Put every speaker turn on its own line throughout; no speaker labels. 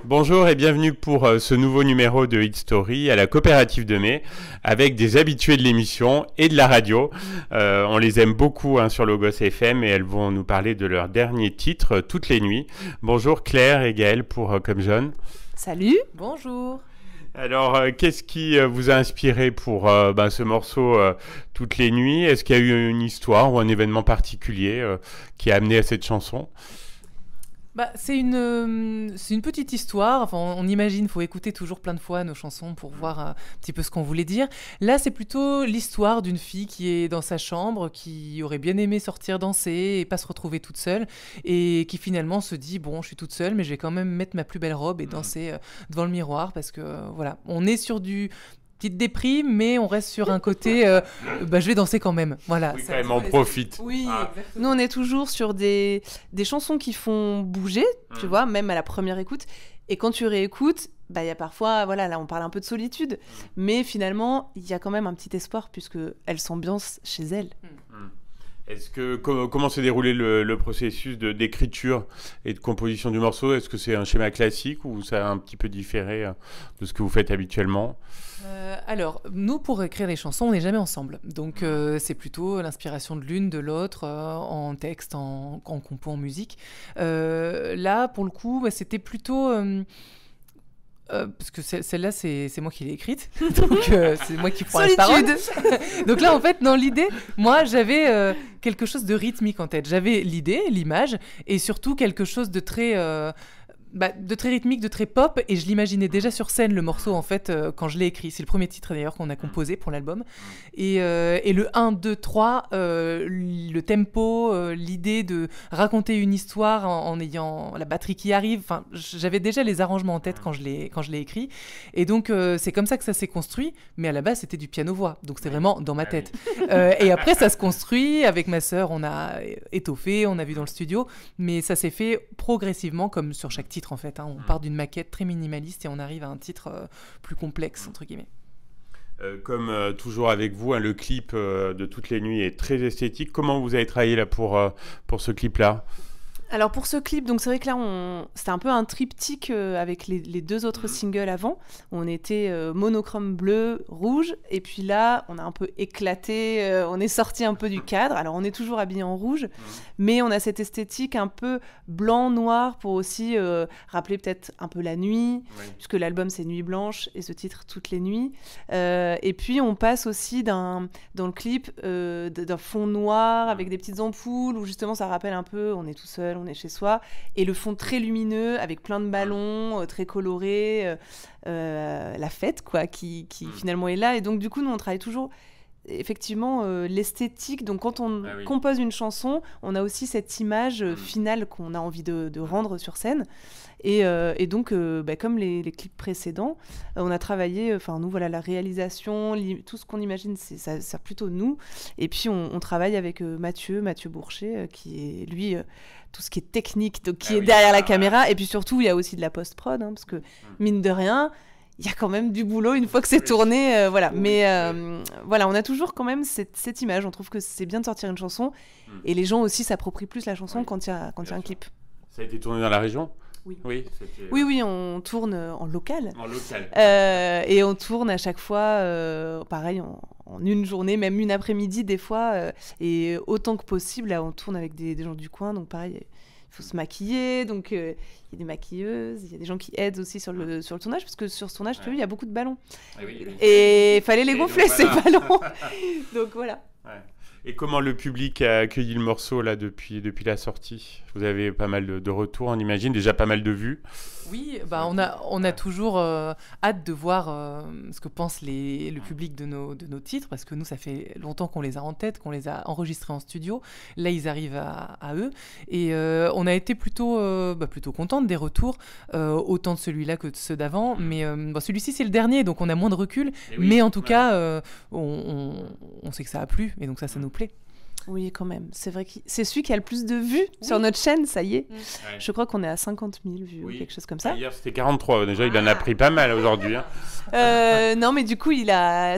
Bonjour et bienvenue pour ce nouveau numéro de Hit Story à la Coopérative de Mai avec des habitués de l'émission et de la radio. On les aime beaucoup sur Logos FM et elles vont nous parler de leur dernier titre, Toutes les nuits. Bonjour Claire et Gaëlle pour Comme Jeune.
Salut. Bonjour.
Alors, qu'est-ce qui vous a inspiré pour ce morceau Toutes les nuits? Est-ce qu'il y a eu une histoire ou un événement particulier qui a amené à cette chanson?
C'est une petite histoire. Enfin, on imagine, il faut écouter toujours plein de fois nos chansons pour voir un petit peu ce qu'on voulait dire. Là, c'est plutôt l'histoire d'une fille qui est dans sa chambre, qui aurait bien aimé sortir danser et pas se retrouver toute seule, et qui finalement se dit, bon, je suis toute seule, mais je vais quand même mettre ma plus belle robe et danser devant le miroir, parce que voilà, on est sur du petite déprime, mais on reste sur un côté je vais danser quand même. Voilà,
oui, quand même, on profite.
Oui, exactement.
Nous, on est toujours sur des chansons qui font bouger, tu vois, même à la première écoute. Et quand tu réécoutes, il y a parfois, voilà, là, on parle un peu de solitude, mais finalement, il y a quand même un petit espoir, puisqu'elle s'ambiance chez elle.
Est-ce que comment s'est déroulé le processus d'écriture et de composition du morceau? Est-ce que c'est un schéma classique ou ça a un petit peu différé de ce que vous faites habituellement?
Alors, nous, pour écrire les chansons, on n'est jamais ensemble. Donc, c'est plutôt l'inspiration de l'une, de l'autre, en texte, en compo, en musique. Là, pour le coup, c'était plutôt... parce que celle-là, c'est moi qui l'ai écrite, donc c'est moi qui prends la parole. Donc là, en fait, dans l'idée, moi, j'avais quelque chose de rythmique en tête. J'avais l'idée, l'image, et surtout quelque chose de très rythmique, de très pop, et je l'imaginais déjà sur scène, le morceau, en fait, quand je l'ai écrit. C'est le premier titre, d'ailleurs, qu'on a composé pour l'album. Et le 1, 2, 3, le tempo, l'idée de raconter une histoire en ayant la batterie qui arrive, enfin, j'avais déjà les arrangements en tête quand je l'ai écrit. Et donc, c'est comme ça que ça s'est construit, mais à la base, c'était du piano-voix, donc c'est vraiment dans ma tête. Et après, ça se construit, avec ma sœur, on a étoffé, on a vu dans le studio, mais ça s'est fait progressivement, comme sur chaque titre, en fait. On part d'une maquette très minimaliste et on arrive à un titre plus complexe, entre guillemets.
Comme toujours avec vous, le clip de Toutes les nuits est très esthétique. Comment vous avez travaillé là pour ce clip-là?
Alors pour ce clip, donc c'est vrai que là, c'était un peu un triptyque avec les deux autres singles avant. On était monochrome bleu, rouge, et puis là, on a un peu éclaté, on est sorti un peu du cadre. Alors on est toujours habillé en rouge, mais on a cette esthétique un peu blanc-noir pour aussi rappeler peut-être un peu la nuit, puisque l'album c'est Nuit Blanche, et ce titre Toutes les nuits. Et puis on passe aussi dans le clip d'un fond noir avec des petites ampoules, où justement ça rappelle un peu, on est tout seul, on est chez soi, et le fond très lumineux avec plein de ballons très colorés, la fête quoi, qui finalement est là. Et donc du coup nous on travaille toujours effectivement l'esthétique. Donc quand on compose une chanson, on a aussi cette image finale qu'on a envie de rendre sur scène. Et donc, comme les clips précédents, on a travaillé, nous, voilà, la réalisation, tout ce qu'on imagine, c'est plutôt nous. Et puis, on travaille avec Mathieu Bourcher, qui est, lui, tout ce qui est technique, donc, qui est derrière la caméra. Et puis surtout, il y a aussi de la post-prod, parce que, mine de rien, il y a quand même du boulot une fois que c'est tourné. Voilà. Mais voilà, on a toujours quand même cette image. On trouve que c'est bien de sortir une chanson. Et les gens aussi s'approprient plus la chanson quand il y a un clip.
Ça a été tourné dans la région ?
Oui, on tourne en local.
En local.
Et on tourne à chaque fois, pareil, en une journée, même une après-midi des fois. Et autant que possible, là, on tourne avec des gens du coin. Donc pareil, il faut se maquiller. Donc il y a des maquilleuses, il y a des gens qui aident aussi sur le tournage. Parce que sur ce tournage, tu as vu, il y a beaucoup de ballons. Et il fallait les gonfler, ces ballons. Donc voilà.
Et comment le public a accueilli le morceau là depuis la sortie? Vous avez pas mal de retours, on imagine, déjà pas mal de vues.
Oui, on a toujours hâte de voir ce que pense le public de nos titres, parce que nous, ça fait longtemps qu'on les a en tête, qu'on les a enregistrés en studio. Là, ils arrivent à eux. Et on a été plutôt contente des retours, autant de celui-là que de ceux d'avant. Mais celui-ci, c'est le dernier, donc on a moins de recul. Mais en tout cas, on sait que ça a plu, et donc ça nous plaît.
Oui, quand même. C'est vrai que c'est celui qui a le plus de vues sur notre chaîne, ça y est. Je crois qu'on est à 50 000 vues ou quelque chose comme ça.
Hier, c'était 43. Déjà, il en a pris pas mal aujourd'hui.
Non, mais du coup,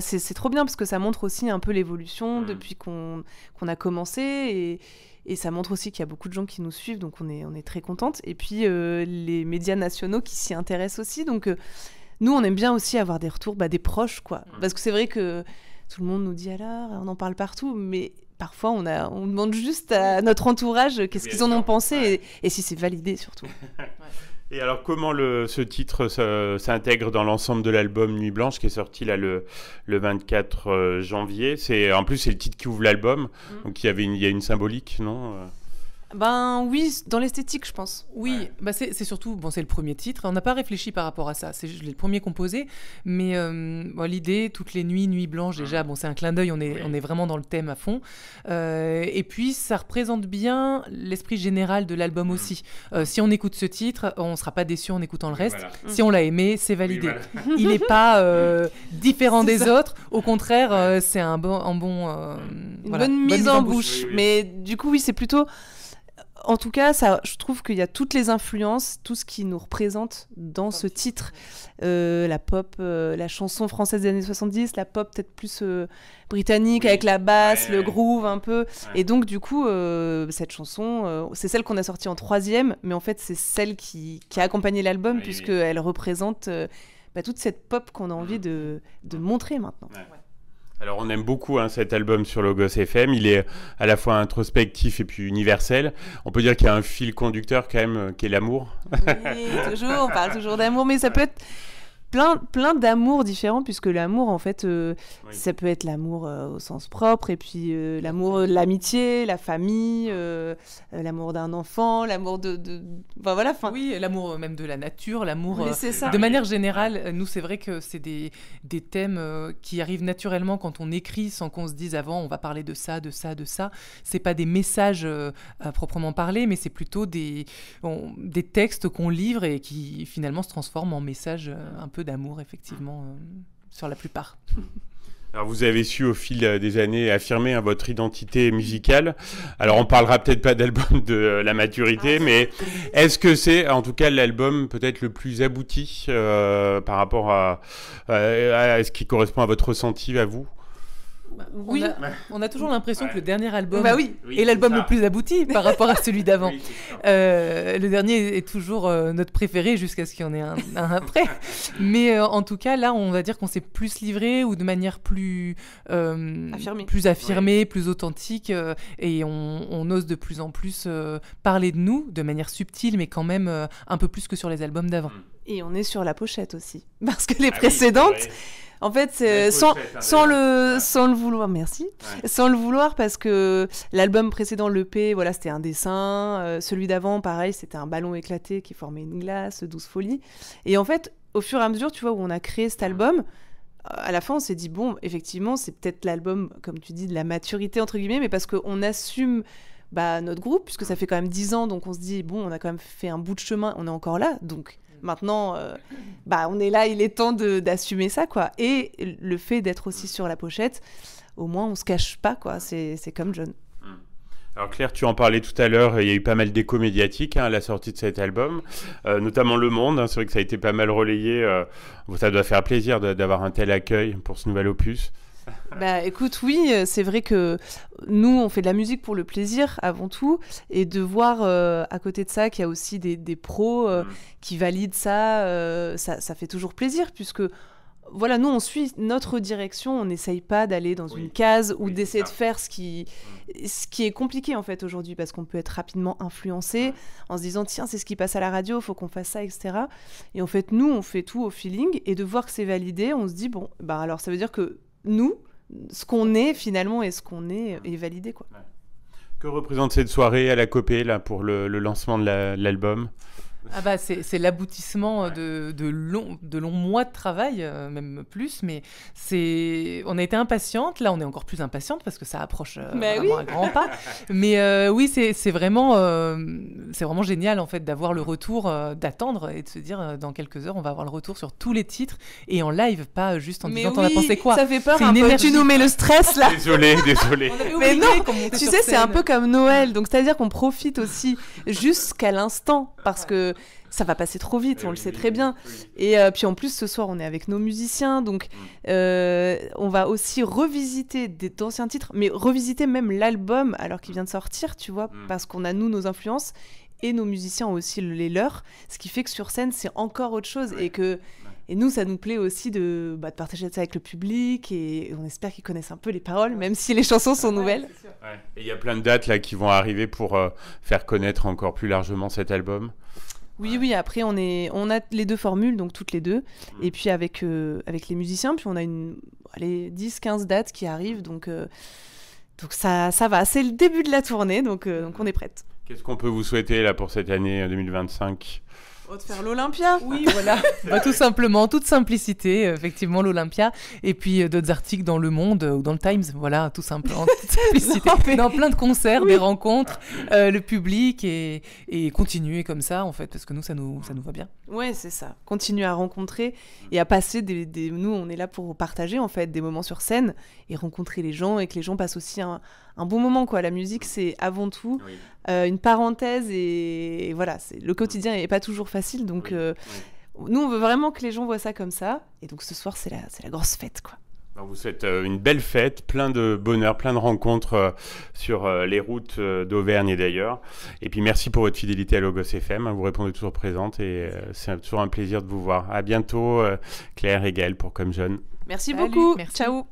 c'est trop bien parce que ça montre aussi un peu l'évolution depuis qu'on a commencé. Et ça montre aussi qu'il y a beaucoup de gens qui nous suivent, donc on est très contente. Et puis les médias nationaux qui s'y intéressent aussi. Donc nous, on aime bien aussi avoir des retours des proches, quoi. Parce que c'est vrai que tout le monde nous dit alors, on en parle partout, mais parfois on demande juste à notre entourage qu'est-ce qu'ils en ont pensé et si c'est validé surtout.
Et alors, comment ce titre s'intègre dans l'ensemble de l'album Nuit Blanche qui est sorti là le 24 janvier. En plus, c'est le titre qui ouvre l'album, donc il y a une symbolique, non ?
Ben oui, dans l'esthétique, je pense.
Oui, c'est surtout, c'est le premier titre. On n'a pas réfléchi par rapport à ça. Je l'ai le premier composé, mais l'idée, toutes les nuits blanches, déjà, c'est un clin d'œil, on est vraiment dans le thème à fond. Et puis, ça représente bien l'esprit général de l'album aussi. Si on écoute ce titre, on ne sera pas déçu en écoutant le reste. Voilà. Si on l'a aimé, c'est validé. Oui, voilà. Il n'est pas différent des autres. Au contraire, c'est une
bonne mise en bouche. Oui. Mais du coup, oui, c'est plutôt... En tout cas, je trouve qu'il y a toutes les influences, tout ce qui nous représente dans ce titre. La pop, la chanson française des années 70, la pop peut-être plus britannique, avec la basse, le groove un peu. Ouais. Et donc, du coup, cette chanson, c'est celle qu'on a sortie en 3e, mais en fait, c'est celle qui a accompagné l'album, puisqu'elle représente toute cette pop qu'on a envie de montrer maintenant. Ouais.
Alors, on aime beaucoup cet album sur Logos FM. Il est à la fois introspectif et puis universel. On peut dire qu'il y a un fil conducteur quand même, qui est l'amour.
Oui, toujours. On parle toujours d'amour, mais ça peut être plein d'amours différents, puisque l'amour, en fait, ça peut être l'amour au sens propre, et puis l'amour de l'amitié, la famille, l'amour d'un enfant, l'amour voilà.
Oui, l'amour même de la nature, l'amour... de manière générale, nous, c'est vrai que c'est des thèmes qui arrivent naturellement quand on écrit, sans qu'on se dise avant, on va parler de ça, de ça, de ça. C'est pas des messages à proprement parler, mais c'est plutôt des textes qu'on livre et qui, finalement, se transforment en messages un peu d'amour, effectivement, sur la plupart.
Alors, vous avez su au fil des années affirmer votre identité musicale. Alors, on parlera peut-être pas d'album de la maturité, mais est-ce que c'est, en tout cas, l'album peut-être le plus abouti par rapport à ce qui correspond à votre ressenti, à vous ?
Oui, on a toujours l'impression que le dernier album est l'album le plus abouti par rapport à celui d'avant. Oui, le dernier est toujours notre préféré jusqu'à ce qu'il y en ait un après. Mais en tout cas, là, on va dire qu'on s'est plus livré ou de manière plus affirmée, plus authentique. Et on ose de plus en plus parler de nous de manière subtile, mais quand même un peu plus que sur les albums d'avant.
Et on est sur la pochette aussi. Parce que les précédentes... Oui. En fait, c'est sans le vouloir, merci. Ouais. Sans le vouloir, parce que l'album précédent, l'EP, c'était un dessin. Celui d'avant, pareil, c'était un ballon éclaté qui formait une glace, 12 folies. Et en fait, au fur et à mesure, tu vois, où on a créé cet album, à la fin, on s'est dit, bon, effectivement, c'est peut-être l'album, comme tu dis, de la maturité, entre guillemets, mais parce qu'on assume notre groupe, puisque ça fait quand même 10 ans, donc on se dit, bon, on a quand même fait un bout de chemin, on est encore là, donc... Maintenant, on est là, il est temps d'assumer ça, quoi. Et le fait d'être aussi sur la pochette, au moins, on se cache pas, quoi. C'est comme John.
Alors Claire, tu en parlais tout à l'heure, il y a eu pas mal d'échos médiatiques à la sortie de cet album, notamment Le Monde. C'est vrai que ça a été pas mal relayé. Ça doit faire plaisir d'avoir un tel accueil pour ce nouvel opus.
Écoute, oui, c'est vrai que nous, on fait de la musique pour le plaisir avant tout, et de voir à côté de ça qu'il y a aussi des pros qui valident ça, ça fait toujours plaisir, puisque voilà, nous, on suit notre direction, on n'essaye pas d'aller dans une case ou d'essayer de faire ce qui est compliqué en fait aujourd'hui, parce qu'on peut être rapidement influencé en se disant tiens, c'est ce qui passe à la radio, il faut qu'on fasse ça, etc. Et en fait, nous, on fait tout au feeling, et de voir que c'est validé, on se dit bon, alors ça veut dire que nous, ce qu'on est finalement et ce qu'on est validé, quoi.
Que représente cette soirée à la Copé là, pour le lancement de l'album ?
C'est l'aboutissement de longs mois de travail, même plus, mais on a été impatiente, là on est encore plus impatiente parce que ça approche vraiment à grands pas, mais oui, c'est vraiment génial en fait d'avoir le retour, d'attendre et de se dire dans quelques heures on va avoir le retour sur tous les titres et en live, pas juste en disant t'en as pensé quoi.
Ça fait peur un peu, tu nous mets le stress là.
Désolé.
Mais non, tu sais, c'est un peu comme Noël, donc c'est-à-dire qu'on profite aussi jusqu'à l'instant, parce que ça va passer trop vite, on le sait très bien. Et puis en plus, ce soir, on est avec nos musiciens, donc on va aussi revisiter d'anciens titres, mais revisiter même l'album alors qu'il vient de sortir, tu vois, parce qu'on a, nous, nos influences, et nos musiciens ont aussi les leurs, ce qui fait que sur scène, c'est encore autre chose, et nous, ça nous plaît aussi de partager ça avec le public, et on espère qu'ils connaissent un peu les paroles, même si les chansons sont nouvelles.
Ouais. Et il y a plein de dates là qui vont arriver pour faire connaître encore plus largement cet album.
Oui, après, on a les 2 formules, donc toutes les 2, et puis avec les musiciens, puis on a 10-15 dates qui arrivent, donc ça va. C'est le début de la tournée, donc on est prête.
Qu'est-ce qu'on peut vous souhaiter là pour cette année 2025 ?
De faire l'Olympia.
Oui, voilà. Tout simplement, toute simplicité, effectivement, l'Olympia. Et puis d'autres articles dans Le Monde ou dans le Times. Voilà, tout simplement, toute simplicité. Dans plein de concerts, des rencontres, le public et continuer comme ça, en fait, parce que nous, ça nous va bien.
Ouais, c'est ça. Continuer à rencontrer et à passer nous, on est là pour partager, en fait, des moments sur scène et rencontrer les gens et que les gens passent aussi un bon moment, quoi. La musique, c'est avant tout une parenthèse et voilà, le quotidien n'est pas toujours facile, donc nous, on veut vraiment que les gens voient ça comme ça, et donc ce soir, c'est la grosse fête, quoi.
On vous souhaite une belle fête, plein de bonheur, plein de rencontres sur les routes d'Auvergne et d'ailleurs. Et puis merci pour votre fidélité à Logos FM, vous répondez toujours présente et c'est toujours un plaisir de vous voir. À bientôt Claire et Gaëlle pour Comme Jeune.
Merci beaucoup,
merci.
Ciao.